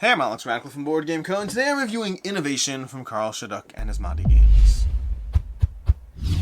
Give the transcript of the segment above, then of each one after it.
Hey, I'm Alex Radcliffe from Board Game Co. and today I'm reviewing Innovation from Carl Chudyk and his Asmadi Games.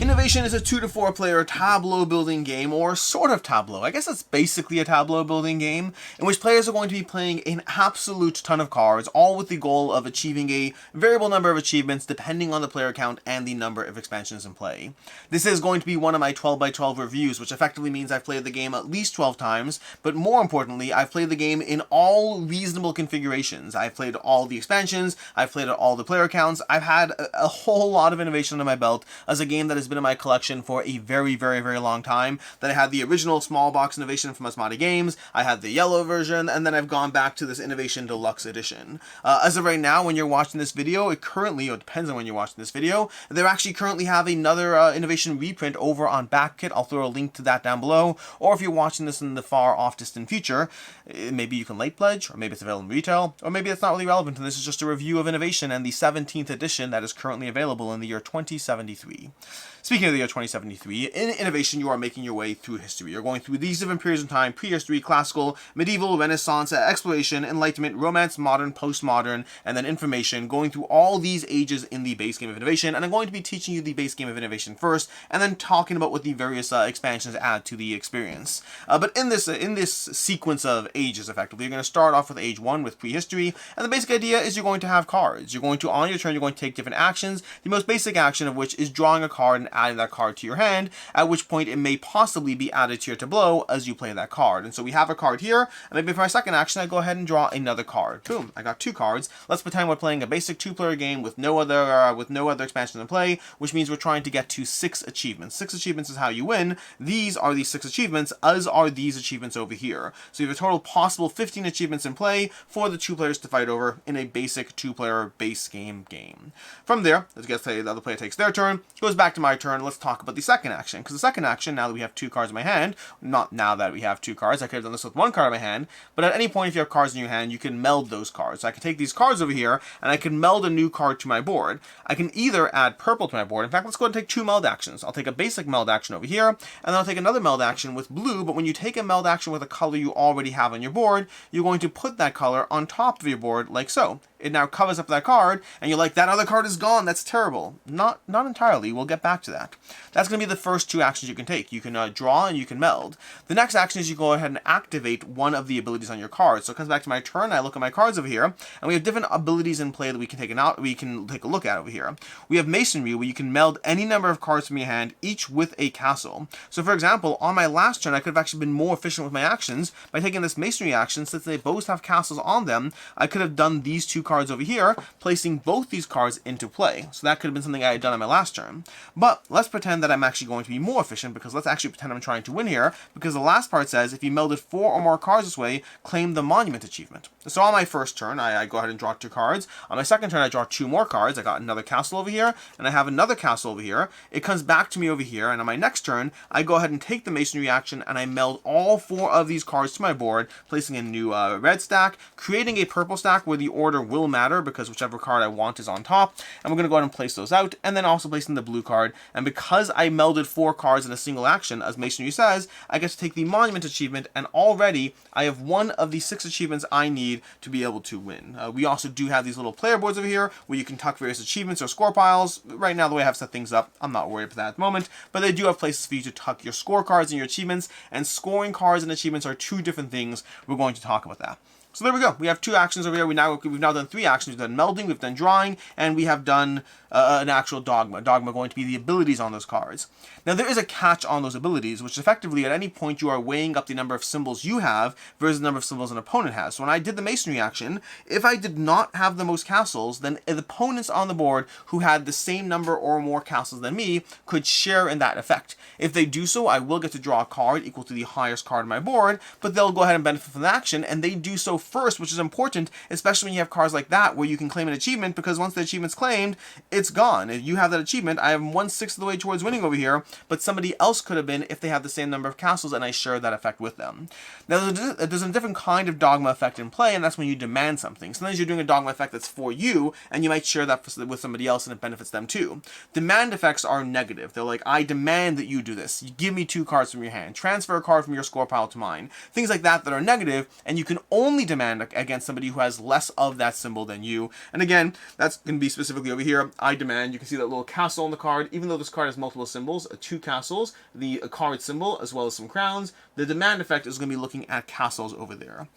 Innovation is a 2 to 4 player tableau building game, or sort of tableau. I guess it's basically a tableau building game, in which players are going to be playing an absolute ton of cards, all with the goal of achieving a variable number of achievements depending on the player count and the number of expansions in play. This is going to be one of my 12 by 12 reviews, which effectively means I've played the game at least 12 times, but more importantly, I've played the game in all reasonable configurations. I've played all the expansions, I've played all the player counts, I've had a whole lot of innovation under my belt as a game that has been in my collection for a very long time. Then I had the original small box innovation from Asmadi Games, I had the yellow version, and then I've gone back to this Innovation Deluxe Edition. As of right now, when you're watching this video, it depends on when you're watching this video, they actually currently have another Innovation reprint over on BackKit. I'll throw a link to that down below, or if you're watching this in the far off distant future, maybe you can late pledge, or maybe it's available in retail, or maybe it's not really relevant, and this is just a review of Innovation and the 17th edition that is currently available in the year 2073. Speaking of the year 2073, in Innovation you are making your way through history. You're going through these different periods of time: prehistory, classical, medieval, Renaissance, exploration, enlightenment, romance, modern, postmodern, and then information, going through all these ages in the base game of Innovation. And I'm going to be teaching you the base game of Innovation first, and then talking about what the various expansions add to the experience. But in this sequence of ages, effectively, you're going to start off with age 1 with prehistory, and the basic idea is you're going to have cards. You're going to, on your turn, you're going to take different actions, the most basic action of which is drawing a card and adding that card to your hand, at which point it may possibly be added to your tableau as you play that card. And so we have a card here, and maybe for my second action I go ahead and draw another card. Boom, I got 2 cards. Let's pretend we're playing a basic 2-player game with no other expansions in play, which means we're trying to get to 6 achievements. 6 achievements is how you win. These are the 6 achievements, as are these achievements over here. So you have a total possible 15 achievements in play for the 2 players to fight over in a basic 2-player base game. From there, let's get to the other player takes their turn, goes back to my turn. Let's talk about the second action, because the second action, now that we have 2 cards in my hand, not now that we have 2 cards, I could have done this with 1 card in my hand, but at any point if you have cards in your hand, you can meld those cards. So I can take these cards over here, and I can meld a new card to my board. I can either add purple to my board. In fact, let's go ahead and take 2 meld actions. I'll take a basic meld action over here, and then I'll take another meld action with blue, but when you take a meld action with a color you already have on your board, you're going to put that color on top of your board like so. It now covers up that card, and you're like, that other card is gone, that's terrible. Not entirely, we'll get back to that. That's going to be the first 2 actions you can take. You can draw and you can meld. The next action is you go ahead and activate one of the abilities on your card. So it comes back to my turn, I look at my cards over here, and we have different abilities in play that we can take a look at over here. We have Masonry, where you can meld any number of cards from your hand, each with a castle. So for example, on my last turn, I could have actually been more efficient with my actions by taking this Masonry action. Since they both have castles on them, I could have done these 2 cards over here, placing both these cards into play. So that could have been something I had done on my last turn. But let's pretend that I'm actually going to be more efficient, because let's actually pretend I'm trying to win here, because the last part says if you melded 4 or more cards this way, claim the monument achievement. So on my first turn, I go ahead and draw 2 cards. On my second turn, I draw 2 more cards. I got another castle over here, and I have another castle over here. It comes back to me over here, and on my next turn, I go ahead and take the Masonry action, and I meld all 4 of these cards to my board, placing a new red stack, creating a purple stack where the order will matter, because whichever card I want is on top, and we're going to go ahead and place those out, and then also placing the blue card. And because I melded 4 cards in a single action, as Masonry says, I get to take the monument achievement, and already I have one of the 6 achievements I need to be able to win. We also do have these little player boards over here where you can tuck various achievements or score piles. Right now, the way I have set things up, I'm not worried about that at the moment, but they do have places for you to tuck your scorecards and your achievements, and scoring cards and achievements are 2 different things. We're going to talk about that. So there we go. We have 2 actions over here. We've now done 3 actions. We've done melding, we've done drawing, and we have done an actual dogma. Dogma going to be the abilities on those cards. Now there is a catch on those abilities, which effectively at any point you are weighing up the number of symbols you have versus the number of symbols an opponent has. So when I did the Masonry action, if I did not have the most castles, then the opponents on the board who had the same number or more castles than me could share in that effect. If they do so, I will get to draw a card equal to the highest card on my board, but they'll go ahead and benefit from the action, and they do so first, which is important, especially when you have cards like that where you can claim an achievement, because once the achievement's claimed, it's gone. If you have that achievement, I am 1/6 of the way towards winning over here, but somebody else could have been if they have the same number of castles and I share that effect with them. Now there's a different kind of dogma effect in play, and that's when you demand something. Sometimes you're doing a dogma effect that's for you, and you might share that with somebody else and it benefits them too. Demand effects are negative. They're like, I demand that you do this. You give me 2 cards from your hand. Transfer a card from your score pile to mine. Things like that that are negative, and you can only demand against somebody who has less of that symbol than you. And again, that's going to be specifically over here, I demand. You can see that little castle on the card. Even though this card has multiple symbols, 2 castles, the card symbol, as well as some crowns, the demand effect is going to be looking at castles over there.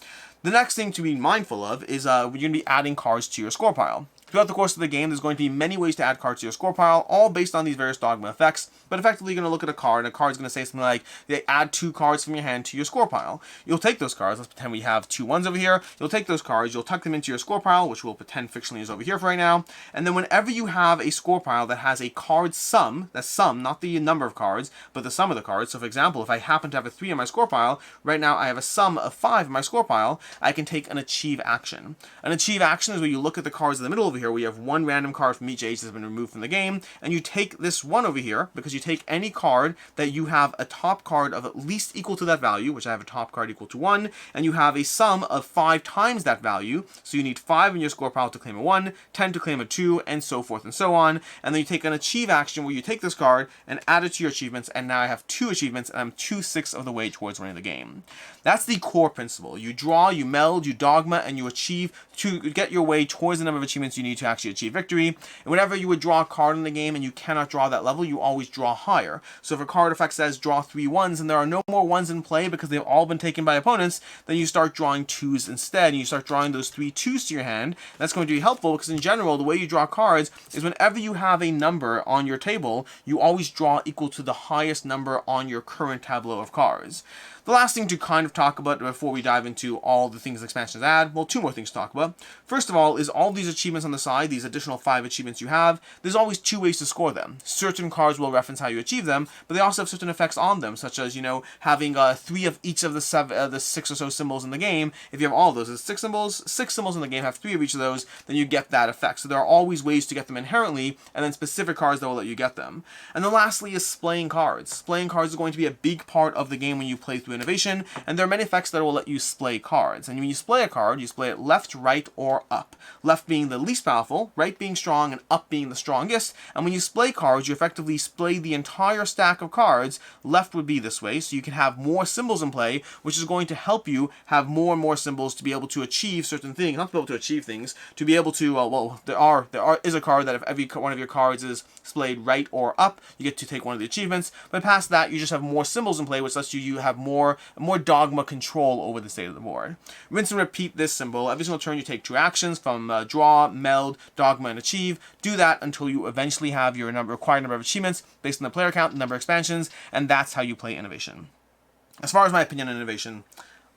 The next thing to be mindful of is you're going to be adding cards to your score pile. Throughout the course of the game, there's going to be many ways to add cards to your score pile, all based on these various dogma effects, but effectively you're going to look at a card, and a card's going to say something like, they add 2 cards from your hand to your score pile. You'll take those cards, let's pretend we have 2 1s over here, you'll take those cards, you'll tuck them into your score pile, which we'll pretend fictionally is over here for right now, and then whenever you have a score pile that has a card sum, that's sum, not the number of cards, but the sum of the cards, so for example, if I happen to have a 3 in my score pile, right now I have a sum of 5 in my score pile, I can take an achieve action. An achieve action is where you look at the cards in the middle over here, where you have 1 random card from each age that's been removed from the game, and you take this 1 over here, because you take any card that you have a top card of at least equal to that value, which I have a top card equal to 1, and you have a sum of 5 times that value, so you need 5 in your score pile to claim a 1, 10 to claim a 2, and so forth and so on, and then you take an achieve action where you take this card and add it to your achievements, and now I have 2 achievements, and I'm 2/6 of the way towards winning the game. That's the core principle. You draw, you meld, you dogma, and you achieve to get your way towards the number of achievements you need to actually achieve victory. And whenever you would draw a card in the game and you cannot draw that level, you always draw higher. So if a card effect says draw 3 1s and there are no more 1s in play because they've all been taken by opponents, then you start drawing 2s instead, and you start drawing those 3 2s to your hand. That's going to be helpful because in general, the way you draw cards is whenever you have a number on your table, you always draw equal to the highest number on your current tableau of cards. The last thing to kind of talk about before we dive into all the things expansions add, well, 2 more things to talk about. First of all is all these achievements on the side, these additional 5 achievements you have, there's always 2 ways to score them. Certain cards will reference how you achieve them, but they also have certain effects on them, such as, having 3 of each of the 6 or so symbols in the game. If you have all of those, there's 6 symbols in the game, have 3 of each of those, then you get that effect. So there are always ways to get them inherently, and then specific cards that will let you get them. And then lastly is splaying cards. Splaying cards is going to be a big part of the game when you play through innovation, and there are many effects that will let you splay cards. And when you splay a card, you splay it left, right, or up. Left being the least powerful, right being strong, and up being the strongest. And when you splay cards, you effectively splay the entire stack of cards. Left would be this way, so you can have more symbols in play, which is going to help you have more and more symbols to be able to achieve certain things. Not to be able to achieve things, to be able to, there is a card that if every one of your cards is splayed right or up, you get to take one of the achievements. But past that, you just have more symbols in play, which lets you have more dogma control over the state of the board. Rinse and repeat this symbol. Every single turn you take 2 actions from draw, meld, dogma, and achieve. Do that until you eventually have your required number of achievements based on the player count, the number of expansions, and that's how you play innovation. As far as my opinion on innovation,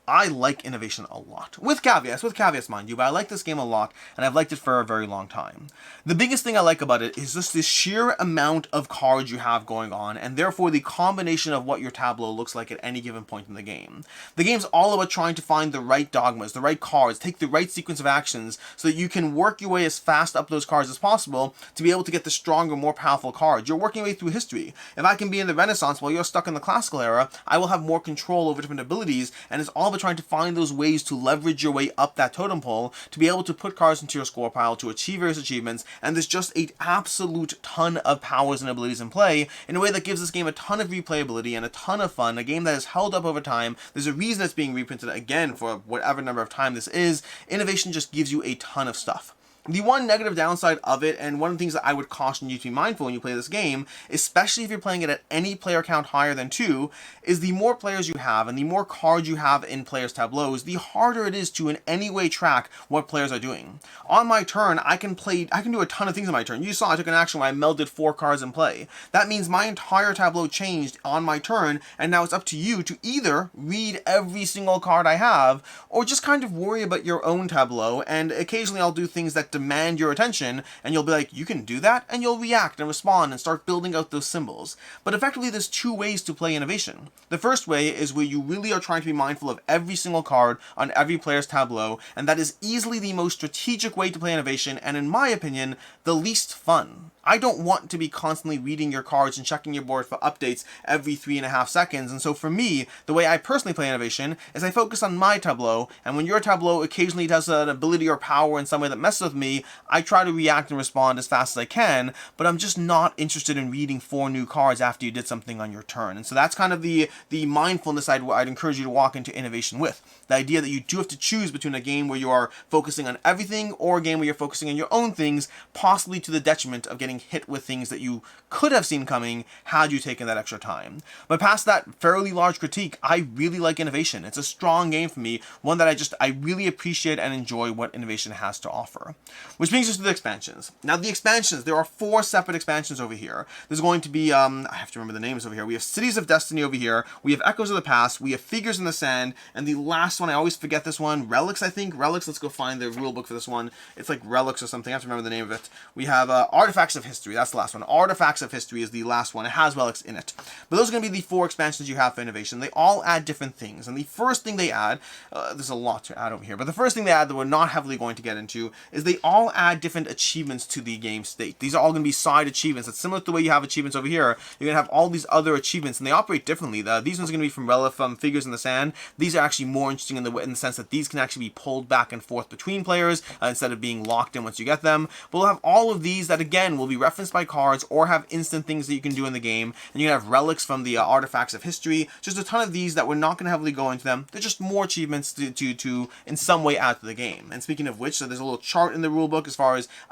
I like innovation a lot. With caveats mind you, but I like this game a lot, and I've liked it for a very long time. The biggest thing I like about it is just the sheer amount of cards you have going on, and therefore the combination of what your tableau looks like at any given point in the game. The game's all about trying to find the right dogmas, the right cards, take the right sequence of actions, so that you can work your way as fast up those cards as possible to be able to get the stronger, more powerful cards. You're working your way through history. If I can be in the Renaissance while you're stuck in the Classical era, I will have more control over different abilities, and it's all about trying to find those ways to leverage your way up that totem pole to be able to put cards into your score pile to achieve various achievements, and there's just an absolute ton of powers and abilities in play in a way that gives this game a ton of replayability and a ton of fun, a game that is held up over time. There's a reason it's being reprinted again for whatever number of time this is. Innovation just gives you a ton of stuff. The one negative downside of it, and one of the things that I would caution you to be mindful when you play this game, especially if you're playing it at any player count higher than 2, is the more players you have and the more cards you have in players' tableaus, the harder it is to in any way track what players are doing. On my turn, I can do a ton of things on my turn. You saw I took an action where I melded 4 cards in play. That means my entire tableau changed on my turn, and now it's up to you to either read every single card I have, or just kind of worry about your own tableau, and occasionally I'll do things that demand your attention, and you'll be like, you can do that? And you'll react and respond and start building out those symbols. But effectively, there's 2 ways to play innovation. The first way is where you really are trying to be mindful of every single card on every player's tableau, and that is easily the most strategic way to play innovation, and in my opinion, the least fun. I don't want to be constantly reading your cards and checking your board for updates every 3.5 seconds, and so for me, the way I personally play innovation is I focus on my tableau, and when your tableau occasionally does an ability or power in some way that messes with me. I try to react and respond as fast as I can, but I'm just not interested in reading 4 new cards after you did something on your turn. And so that's kind of the mindfulness I'd encourage you to walk into innovation with. The idea that you do have to choose between a game where you are focusing on everything or a game where you're focusing on your own things, possibly to the detriment of getting hit with things that you could have seen coming had you taken that extra time. But past that fairly large critique, I really like innovation. It's a strong game for me, one that I really appreciate and enjoy what innovation has to offer. Which brings us to the expansions. Now the expansions, there are 4 separate expansions over here. There's going to be, I have to remember the names over here. We have Cities of Destiny over here, we have Echoes of the Past, we have Figures in the Sand, and the last one, I always forget this one, Relics, I think. Relics, let's go find the rulebook for this one. It's like Relics or something, I have to remember the name of it. We have Artifacts of History, that's the last one. Artifacts of History is the last one. It has Relics in it. But those are going to be the 4 expansions you have for innovation. They all add different things, and the first thing they add, there's a lot to add over here, but the first thing they add that we're not heavily going to get into is they all add different achievements to the game state. These are all going to be side achievements. It's similar to the way you have achievements over here. You're going to have all these other achievements, and they operate differently. These ones are going to be from Figures in the Sand. These are actually more interesting in the sense that these can actually be pulled back and forth between players instead of being locked in once you get them. But we'll have all of these that, again, will be referenced by cards or have instant things that you can do in the game. And you're going to have Relics from the Artifacts of History. Just a ton of these that we're not going to heavily go into them. They're just more achievements to in some way add to the game. And speaking of which, so there's a little chart in the rulebook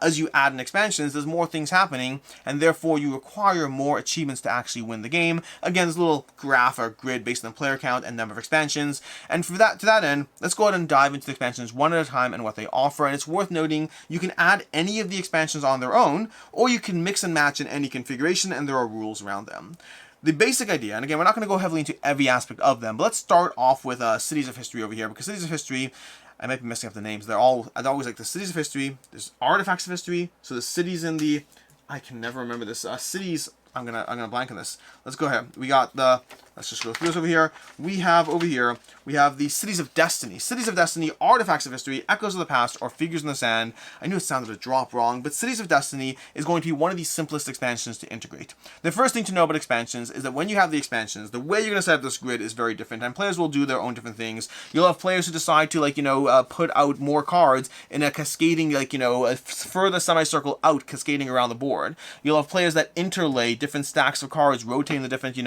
as you add in expansions, there's more things happening, and therefore you require more achievements to actually win the game. Again, there's a little graph or grid based on player count and number of expansions. And to that end, let's go ahead and dive into the expansions one at a time and what they offer. And it's worth noting, you can add any of the expansions on their own, or you can mix and match in any configuration, and there are rules around them. The basic idea, and again, we're not going to go heavily into every aspect of them, but let's start off with Cities of History over here, because Cities of History, I might be messing up the names. I'd always like the Cities of History. There's Artifacts of History. So the cities in the, I can never remember this. Cities. I'm gonna blank on this. Let's go ahead. We got the. Let's just go through this over here. We have over here. We have the Cities of Destiny. Cities of Destiny, Artifacts of History, Echoes of the Past, or Figures in the Sand. I knew it sounded a drop wrong, but Cities of Destiny is going to be one of the simplest expansions to integrate. The first thing to know about expansions is that when you have the expansions, the way you're going to set up this grid is very different, and players will do their own different things. You'll have players who decide to, put out more cards in a cascading, a further semicircle out, cascading around the board. You'll have players that interlay different stacks of cards, rotating the different,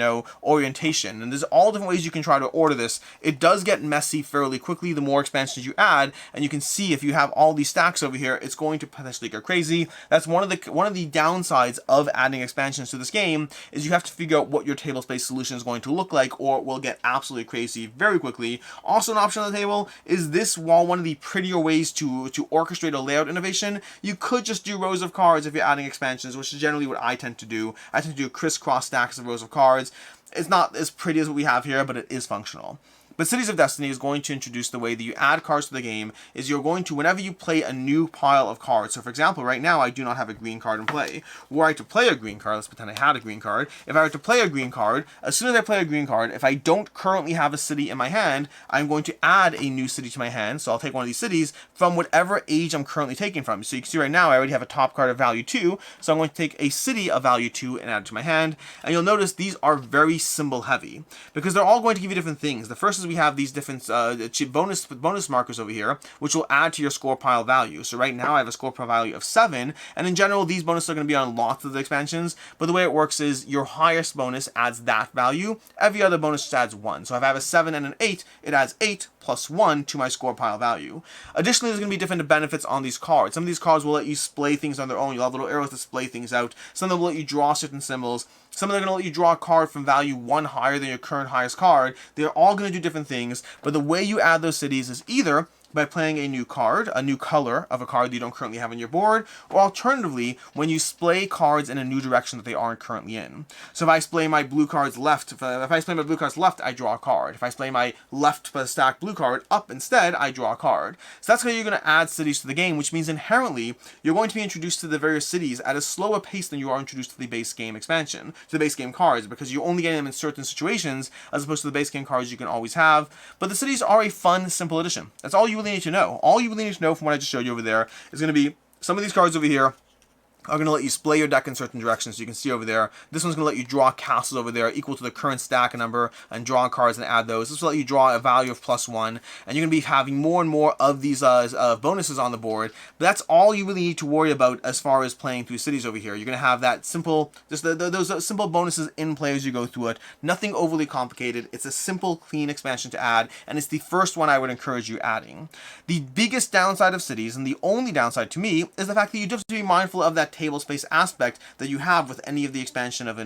orientation. And there's all different ways you can try to order this. It does get messy fairly quickly the more expansions you add, and you can see if you have all these stacks over here, it's going to potentially get crazy. That's one of the downsides of adding expansions to this game, is you have to figure out what your table space solution is going to look like, or it will get absolutely crazy very quickly. Also an option on the table is this, while one of the prettier ways to orchestrate a layout innovation, you could just do rows of cards if you're adding expansions, which is generally what I tend to do. I tend to do crisscross stacks of rows of cards. It's not as pretty as what we have here, but it is functional. But Cities of Destiny is going to introduce the way that you add cards to the game is you're going to, whenever you play a new pile of cards, so for example, right now I do not have a green card in play. Were I to play a green card, let's pretend I had a green card, if I were to play a green card, as soon as I play a green card, if I don't currently have a city in my hand, I'm going to add a new city to my hand, so I'll take one of these cities from whatever age I'm currently taking from. So you can see right now I already have a top card of value 2, so I'm going to take a city of value 2 and add it to my hand, and you'll notice these are very symbol heavy, because they're all going to give you different things. The first is we have these different bonus markers over here, which will add to your score pile value. So right now I have a score pile value of 7, and in general these bonuses are going to be on lots of the expansions, but the way it works is your highest bonus adds that value, every other bonus just adds 1. So if I have a 7 and an 8, it adds 8 plus 1 to my score pile value. Additionally, there's going to be different benefits on these cards. Some of these cards will let you splay things on their own. You'll have little arrows to splay things out. Some of them will let you draw certain symbols. Some of them are going to let you draw a card from value 1 higher than your current highest card. They're all going to do different things, but the way you add those cities is either by playing a new card, a new color of a card that you don't currently have on your board, or alternatively, when you splay cards in a new direction that they aren't currently in. So if I splay my blue cards left, if I splay my blue cards left, I draw a card. If I splay my left stacked blue card up instead, I draw a card. So that's how you're going to add cities to the game, which means inherently, you're going to be introduced to the various cities at a slower pace than you are introduced to the base game expansion, to the base game cards, because you're only getting them in certain situations, as opposed to the base game cards you can always have. But the cities are a fun, simple addition. That's all you really need to know. All you really need to know from what I just showed you over there is going to be some of these cards over here are going to let you splay your deck in certain directions. So you can see over there, this one's going to let you draw castles over there equal to the current stack number and draw cards and add those. This will let you draw a value of +1, and you're going to be having more and more of these bonuses on the board. But that's all you really need to worry about as far as playing through cities over here. You're going to have that simple, just those simple bonuses in play as you go through it. Nothing overly complicated. It's a simple, clean expansion to add, and it's the first one I would encourage you adding. The biggest downside of cities, and the only downside to me, is the fact that you do have to be mindful of that table space aspect that you have with any of the expansion of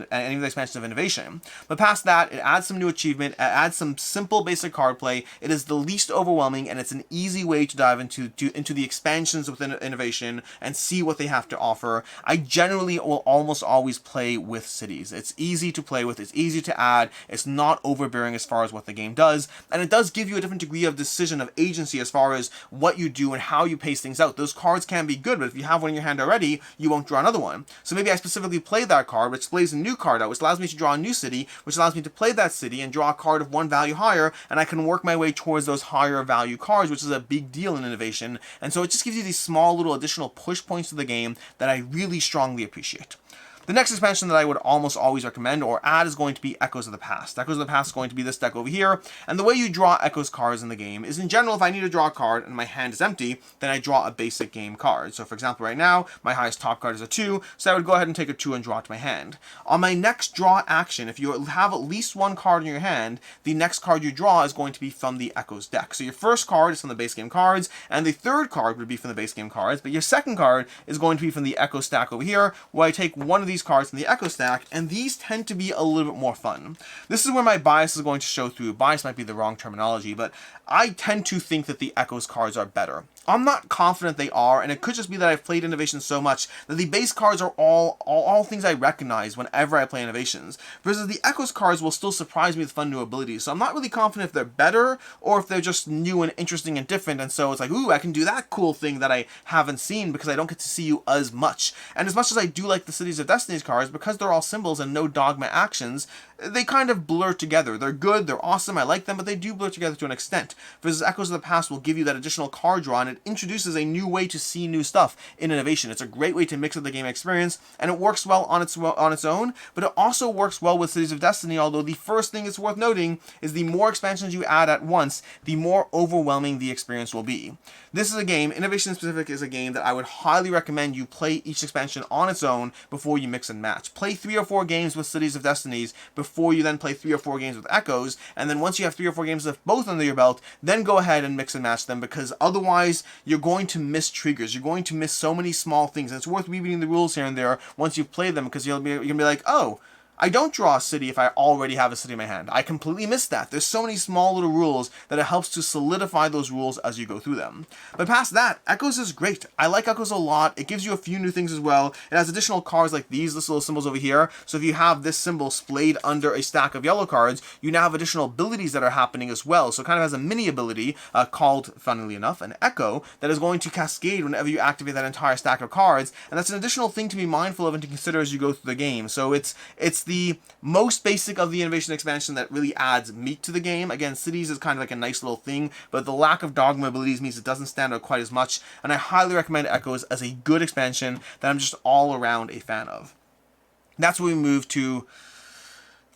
innovation. But past that, it adds some new achievement, it adds some simple basic card play. It is the least overwhelming, and it's an easy way to dive into the expansions within innovation and see what they have to offer. I generally will almost always play with cities. It's easy to play with, it's easy to add, it's not overbearing as far as what the game does, and it does give you a different degree of decision, of agency as far as what you do and how you pace things out. Those cards can be good, but if you have one in your hand already, you won't draw another one. So maybe I specifically play that card, which plays a new card out, which allows me to draw a new city, which allows me to play that city and draw a card of one value higher, and I can work my way towards those higher value cards, which is a big deal in innovation. And so it just gives you these small little additional push points to the game that I really strongly appreciate. The next expansion that I would almost always recommend or add is going to be Echoes of the Past. Echoes of the Past is going to be this deck over here, and the way you draw Echoes cards in the game is, in general, if I need to draw a card and my hand is empty, then I draw a basic game card. So for example, right now, my highest top card is a 2, so I would go ahead and take a 2 and draw it to my hand. On my next draw action, if you have at least one card in your hand, the next card you draw is going to be from the Echoes deck. So your first card is from the base game cards, and the third card would be from the base game cards, but your second card is going to be from the Echo stack over here, where I take one of these cards from the Echo stack, and these tend to be a little bit more fun. This is where my bias is going to show through. Bias might be the wrong terminology, but I tend to think that the Echoes cards are better. I'm not confident they are, and it could just be that I've played innovation so much that the base cards are all things I recognize whenever I play innovations, versus the Echoes cards will still surprise me with fun new abilities. So I'm not really confident if they're better or if they're just new and interesting and different, and so it's like, ooh, I can do that cool thing that I haven't seen because I don't get to see you as much. And as much as I do like the Cities of Destinies cards, because they're all symbols and no dogma actions, they kind of blur together. They're good, they're awesome, I like them, but they do blur together to an extent. Versus Echoes of the Past will give you that additional card draw, and it introduces a new way to see new stuff in innovation. It's a great way to mix up the game experience, and it works well on its own, but it also works well with Cities of Destiny, although the first thing it's worth noting is the more expansions you add at once, the more overwhelming the experience will be. This is a game, Innovation Specific is a game that I would highly recommend you play each expansion on its own before you mix and match. Play 3 or 4 games with Cities of Destinies before you then play 3 or 4 games with Echoes, and then once you have 3 or 4 games of both under your belt, then go ahead and mix and match them, because otherwise you're going to miss triggers. You're going to miss so many small things, and it's worth rereading the rules here and there once you've played them, because you're going to be like, oh, I don't draw a city if I already have a city in my hand. I completely missed that. There's so many small little rules that it helps to solidify those rules as you go through them. But past that, Echoes is great. I like Echoes a lot. It gives you a few new things as well. It has additional cards like these little symbols over here. So if you have this symbol splayed under a stack of yellow cards, you now have additional abilities that are happening as well. So it kind of has a mini ability called, funnily enough, an Echo that is going to cascade whenever you activate that entire stack of cards. And that's an additional thing to be mindful of and to consider as you go through the game. So it's the most basic of the innovation expansion that really adds meat to the game. Again, cities is kind of like a nice little thing, but the lack of dogma abilities means it doesn't stand out quite as much, and I highly recommend Echoes as a good expansion that I'm just all around a fan of. That's where we move to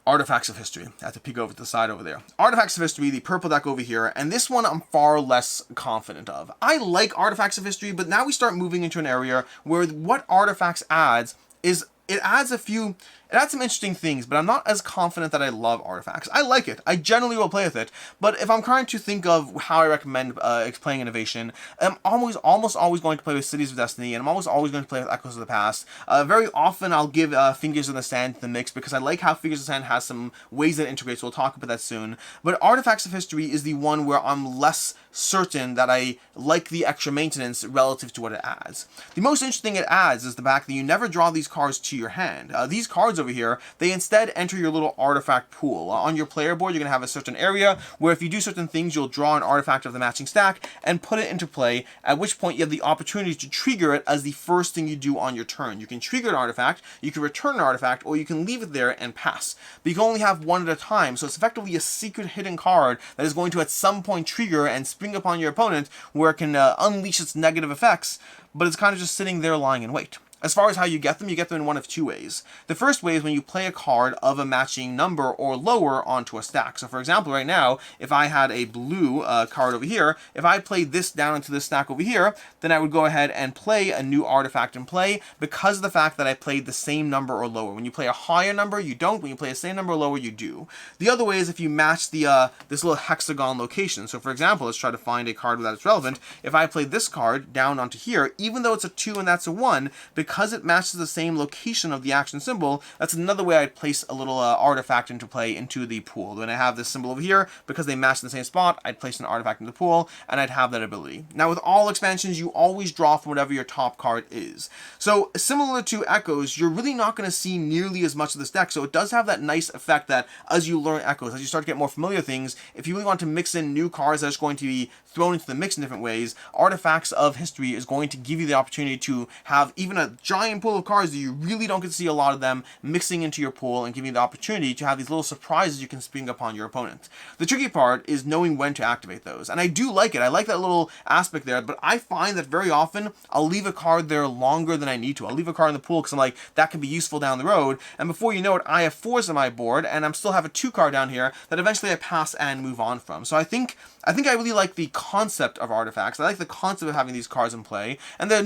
Artifacts of History. I have to peek over to the side over there. Artifacts of History, the purple deck over here, and this one I'm far less confident of. I like Artifacts of History, but now we start moving into an area where what Artifacts adds is it adds some interesting things, but I'm not as confident that I love Artifacts. I like it. I generally will play with it, but if I'm trying to think of how I recommend playing innovation, I'm almost always going to play with Cities of Destiny, and I'm almost always going to play with Echoes of the Past. Very often I'll give Fingers in the Sand to the mix, because I like how Fingers in the Sand has some ways that it integrates. We'll talk about that soon. But Artifacts of History is the one where I'm less certain that I like the extra maintenance relative to what it adds. The most interesting it adds is the fact that you never draw these cards to your hand. These cards over here, they instead enter your little artifact pool. On your player board, you're going to have a certain area where if you do certain things, you'll draw an artifact of the matching stack and put it into play, at which point you have the opportunity to trigger it as the first thing you do on your turn. You can trigger an artifact, you can return an artifact, or you can leave it there and pass. But you can only have one at a time, so it's effectively a secret hidden card that is going to at some point trigger and spring upon your opponent, where it can unleash its negative effects, but it's kind of just sitting there lying in wait. As far as how you get them in one of two ways. The first way is when you play a card of a matching number or lower onto a stack. So for example, right now, if I had a blue card over here, if I played this down into this stack over here, then I would go ahead and play a new artifact in play because of the fact that I played the same number or lower. When you play a higher number, you don't. When you play the same number or lower, you do. The other way is if you match the this little hexagon location. So for example, let's try to find a card that's relevant. If I played this card down onto here, even though it's a 2 and that's a 1, because it matches the same location of the action symbol, that's another way I'd place a little artifact into play into the pool. When I have this symbol over here, because they match in the same spot, I'd place an artifact in the pool, and I'd have that ability. Now with all expansions, you always draw from whatever your top card is. So similar to Echoes, you're really not going to see nearly as much of this deck, so it does have that nice effect that as you learn Echoes, as you start to get more familiar with things, if you really want to mix in new cards that's going to be thrown into the mix in different ways, Artifacts of History is going to give you the opportunity to have even a giant pool of cards that you really don't get to see a lot of them mixing into your pool and giving you the opportunity to have these little surprises you can spring upon your opponent. The tricky part is knowing when to activate those, and I do like it. I like that little aspect there, but I find that very often I'll leave a card there longer than I need to. I'll leave a card in the pool because I'm like, that can be useful down the road, and before you know it, I have 4s on my board, and I'm still have a 2 card down here that eventually I pass and move on from. So I think I really like the concept of artifacts. I like the concept of having these cards in play, and there's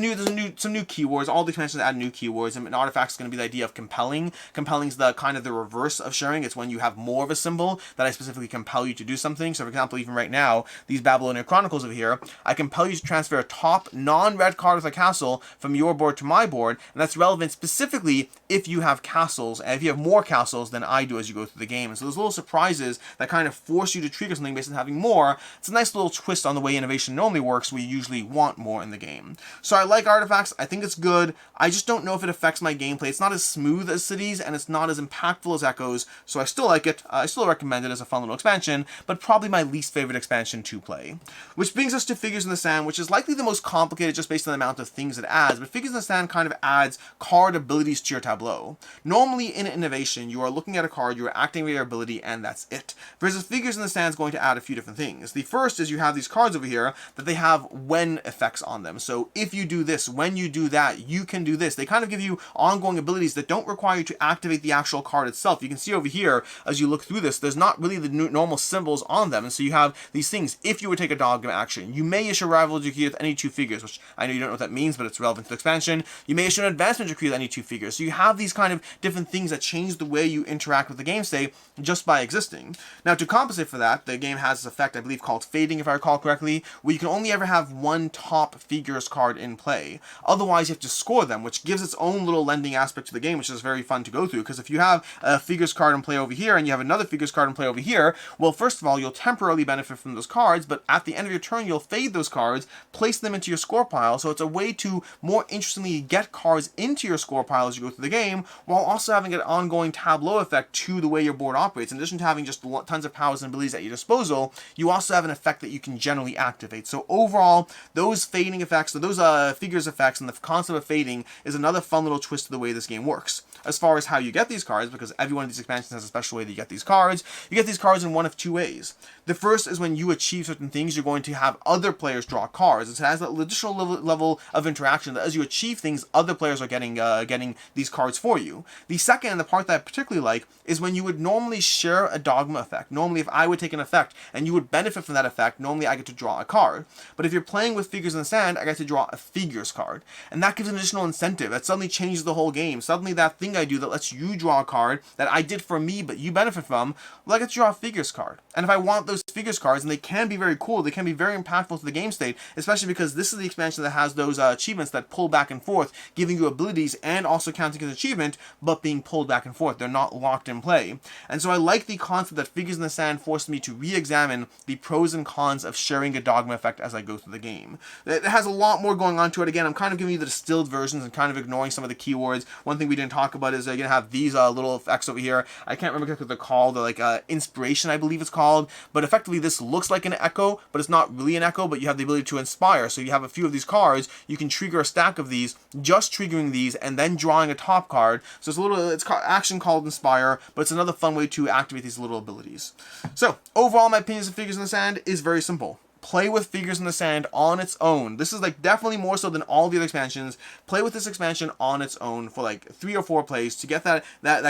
some new keywords. All the expansions add new keywords, and an artifact is going to be the idea of compelling. Compelling is the kind of the reverse of sharing. It's when you have more of a symbol that I specifically compel you to do something. So for example, even right now, these Babylonian Chronicles over here, I compel you to transfer a top non-red card with a castle from your board to my board, and that's relevant specifically if you have castles, and if you have more castles than I do as you go through the game. And so those little surprises that kind of force you to trigger something based on having more, it's a nice little twist on the way innovation normally works, where you usually want more in the game. So I like artifacts, I think it's good, I just don't know if it affects my gameplay. It's not as smooth as Cities, and it's not as impactful as Echoes, so I still like it. I still recommend it as a fun little expansion, but probably my least favorite expansion to play. Which brings us to Figures in the Sand, which is likely the most complicated just based on the amount of things it adds, but Figures in the Sand kind of adds card abilities to your tableau. Normally in innovation, you are looking at a card, you are activating your ability, and that's it. Versus Figures in the Sand is going to add a few different things. The first is you have these cards over here that they have when effects on them. So if you do this, when you do that, you can do this. They kind of give you ongoing abilities that don't require you to activate the actual card itself. You can see over here, as you look through this, there's not really the normal symbols on them. And so you have these things. If you would take a dogma action, you may issue a rival decree with any 2 figures, which I know you don't know what that means, but it's relevant to the expansion. You may issue an advancement decree with any 2 figures. So you have these kind of different things that change the way you interact with the game state just by existing. Now, to compensate for that, the game has this effect, I believe, called fading, if I recall correctly, where you can only ever have one top figures card in play. Otherwise, you have to score them, which gives its own little lending aspect to the game, which is very fun to go through, because if you have a figures card in play over here, and you have another figures card in play over here, well, first of all, you'll temporarily benefit from those cards, but at the end of your turn, you'll fade those cards, place them into your score pile, so it's a way to more interestingly get cards into your score pile as you go through the game, while also having an ongoing tableau effect to the way your board operates. In addition to having just tons of powers and abilities at your disposal, you also have an effect that you can generally activate. So overall, those fading effects, those figures effects, and the concept of fading is another fun little twist to the way this game works. As far as how you get these cards, because every one of these expansions has a special way that you get these cards, you get these cards in one of 2 ways. The first is when you achieve certain things, you're going to have other players draw cards. It has that additional level of interaction that as you achieve things, other players are getting these cards for you. The second, and the part that I particularly like, is when you would normally share a dogma effect. Normally, if I would take an effect and you would benefit from that effect, normally I get to draw a card. But if you're playing with Figures in the Sand, I get to draw a figures card. And that gives an additional incentive. That suddenly changes the whole game. Suddenly that thing I do that lets you draw a card that I did for me but you benefit from, well, I get to draw a figures card. And if I want those figures cards, and they can be very cool, they can be very impactful to the game state, especially because this is the expansion that has those achievements that pull back and forth, giving you abilities and also counting as achievement, but being pulled back and forth. They're not locked in play. And so I like the concept that Figures in the Sand forced me to re-examine the pros and cons of sharing a dogma effect as I go through the game. It has a lot more going on to it. Again, I'm kind of giving you the distilled versions and kind of ignoring some of the keywords. One thing we didn't talk about is you're going to have these little effects over here. I can't remember what they're called. They're like inspiration, I believe it's called. But effectively, this looks like an echo, but it's not really an echo, but you have the ability to inspire. So you have a few of these cards, you can trigger a stack of these, just triggering these, and then drawing a top card. So it's action called Inspire, but it's another fun way to activate these little abilities. So overall, my opinions of Figures in the Sand is very simple. play with Figures in the Sand on its own. This is like definitely more so than all the other expansions. Play with this expansion on its own for like 3 or 4 plays to get that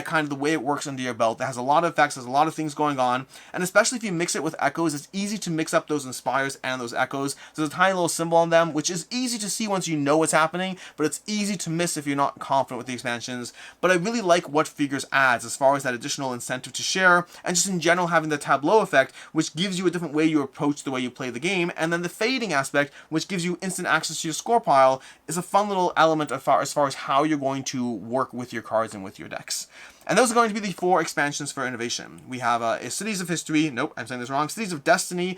kind of the way it works under your belt. That has a lot of effects, has a lot of things going on, and especially if you mix it with echoes, it's easy to mix up those inspires and those echoes. So there's a tiny little symbol on them, which is easy to see once you know what's happening, but it's easy to miss if you're not confident with the expansions. But I really like what Figures adds as far as that additional incentive to share, and just in general having the tableau effect, which gives you a different way you approach the way you play the game, and then the fading aspect, which gives you instant access to your score pile, is a fun little element as far as how you're going to work with your cards and with your decks. And those are going to be the 4 expansions for Innovation. We have Cities of History, nope, I'm saying this wrong, Cities of Destiny,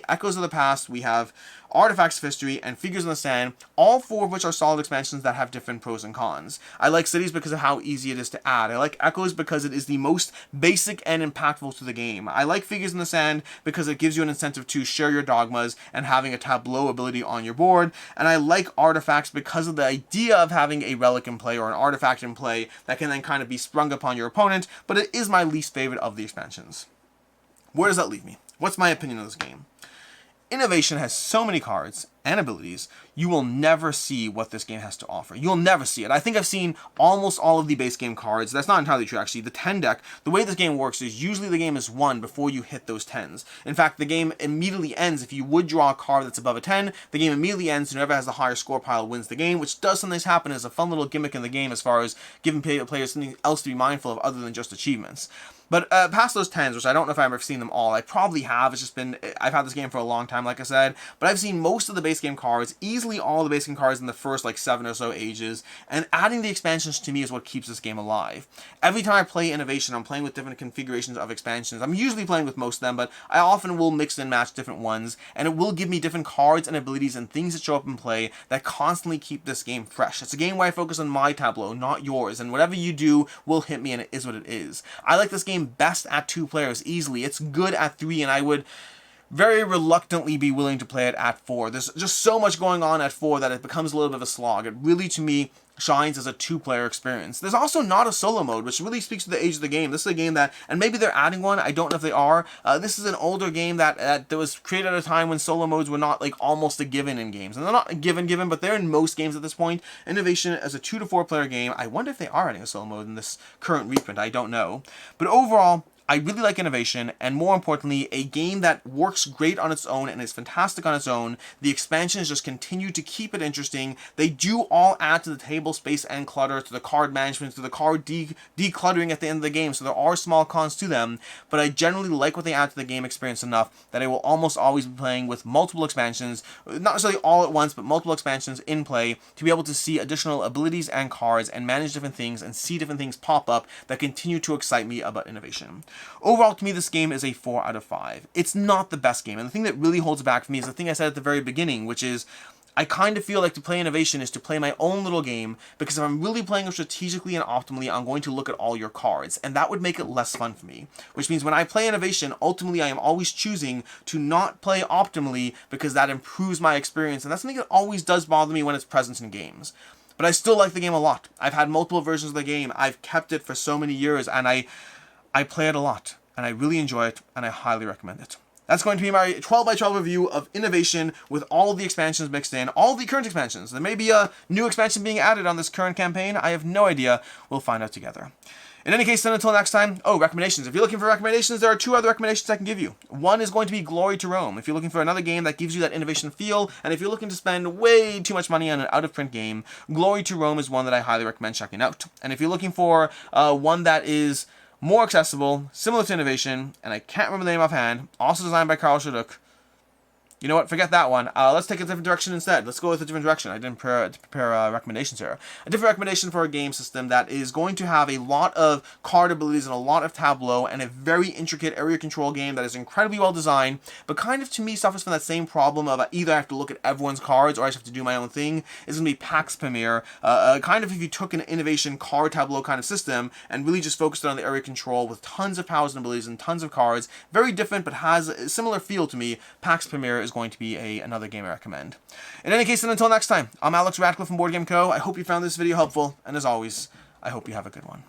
Echoes of the Past, we have Artifacts of History, and Figures in the Sand, all 4 of which are solid expansions that have different pros and cons. I like Cities because of how easy it is to add. I like Echoes because it is the most basic and impactful to the game. I like Figures in the Sand because it gives you an incentive to share your dogmas and having a tableau ability on your board. And I like Artifacts because of the idea of having a relic in play or an artifact in play that can then kind of be sprung upon your opponent, but it is my least favorite of the expansions. Where does that leave me? What's my opinion of this game? Innovation has so many cards and abilities, you will never see what this game has to offer. You'll never see it. I think I've seen almost all of the base game cards. That's not entirely true, actually. The 10 deck, the way this game works is usually the game is won before you hit those 10s. In fact, the game immediately ends. If you would draw a card that's above a 10, the game immediately ends, and whoever has the higher score pile wins the game, which does sometimes happen as a fun little gimmick in the game as far as giving players something else to be mindful of other than just achievements. But past those 10s, which I don't know if I've ever seen them all, I probably have. It's just been, I've had this game for a long time, like I said, but I've seen most of the base game cards, easily all the base game cards in the first like 7 or so ages, and adding the expansions to me is what keeps this game alive. Every time I play Innovation, I'm playing with different configurations of expansions. I'm usually playing with most of them, but I often will mix and match different ones, and it will give me different cards and abilities and things that show up in play that constantly keep this game fresh. It's a game where I focus on my tableau, not yours, and whatever you do will hit me, and it is what it is. I like this game best at 2 players easily. It's good at 3, and I would very reluctantly be willing to play it at 4. There's just so much going on at 4 that it becomes a little bit of a slog. It really, to me, shines as a 2-player experience. There's also not a solo mode, which really speaks to the age of the game. This is a game that, and maybe they're adding one, I don't know if they are. This is an older game that was created at a time when solo modes were not like almost a given in games. And they're not a given, but they're in most games at this point. Innovation as a 2 to 4 player game. I wonder if they are adding a solo mode in this current reprint. I don't know. But overall, I really like Innovation, and more importantly, a game that works great on its own and is fantastic on its own. The expansions just continue to keep it interesting. They do all add to the table space and clutter, to the card management, to the card decluttering at the end of the game, so there are small cons to them, but I generally like what they add to the game experience enough that I will almost always be playing with multiple expansions, not necessarily all at once, but multiple expansions in play, to be able to see additional abilities and cards and manage different things and see different things pop up that continue to excite me about Innovation. Overall, to me, this game is a 4 out of 5. It's not the best game, and the thing that really holds it back for me is the thing I said at the very beginning, which is I kind of feel like to play Innovation is to play my own little game, because if I'm really playing it strategically and optimally, I'm going to look at all your cards, and that would make it less fun for me. Which means when I play Innovation, ultimately I am always choosing to not play optimally, because that improves my experience, and that's something that always does bother me when it's present in games. But I still like the game a lot. I've had multiple versions of the game, I've kept it for so many years, and I play it a lot, and I really enjoy it, and I highly recommend it. That's going to be my 12 by 12 review of Innovation with all of the expansions mixed in, all the current expansions. There may be a new expansion being added on this current campaign. I have no idea. We'll find out together. In any case, then until next time, recommendations. If you're looking for recommendations, there are 2 other recommendations I can give you. One is going to be Glory to Rome. If you're looking for another game that gives you that Innovation feel, and if you're looking to spend way too much money on an out-of-print game, Glory to Rome is one that I highly recommend checking out. And if you're looking for one that is more accessible, similar to Innovation, and I can't remember the name offhand, also designed by Carl Chudyk. You know what? Forget that one. Let's take a different direction instead. Let's go with a different direction. I didn't prepare recommendations here. A different recommendation for a game system that is going to have a lot of card abilities and a lot of tableau and a very intricate area control game that is incredibly well designed, but kind of to me suffers from that same problem of either I have to look at everyone's cards or I just have to do my own thing. Is going to be Pax Pamir. Kind of if you took an Innovation card tableau kind of system and really just focused on the area control with tons of powers and abilities and tons of cards. Very different, but has a similar feel to me. Pax Pamir is going to be another game I recommend. In any case, then until next time, I'm Alex Radcliffe from Board Game Co. I hope you found this video helpful, and as always, I hope you have a good one.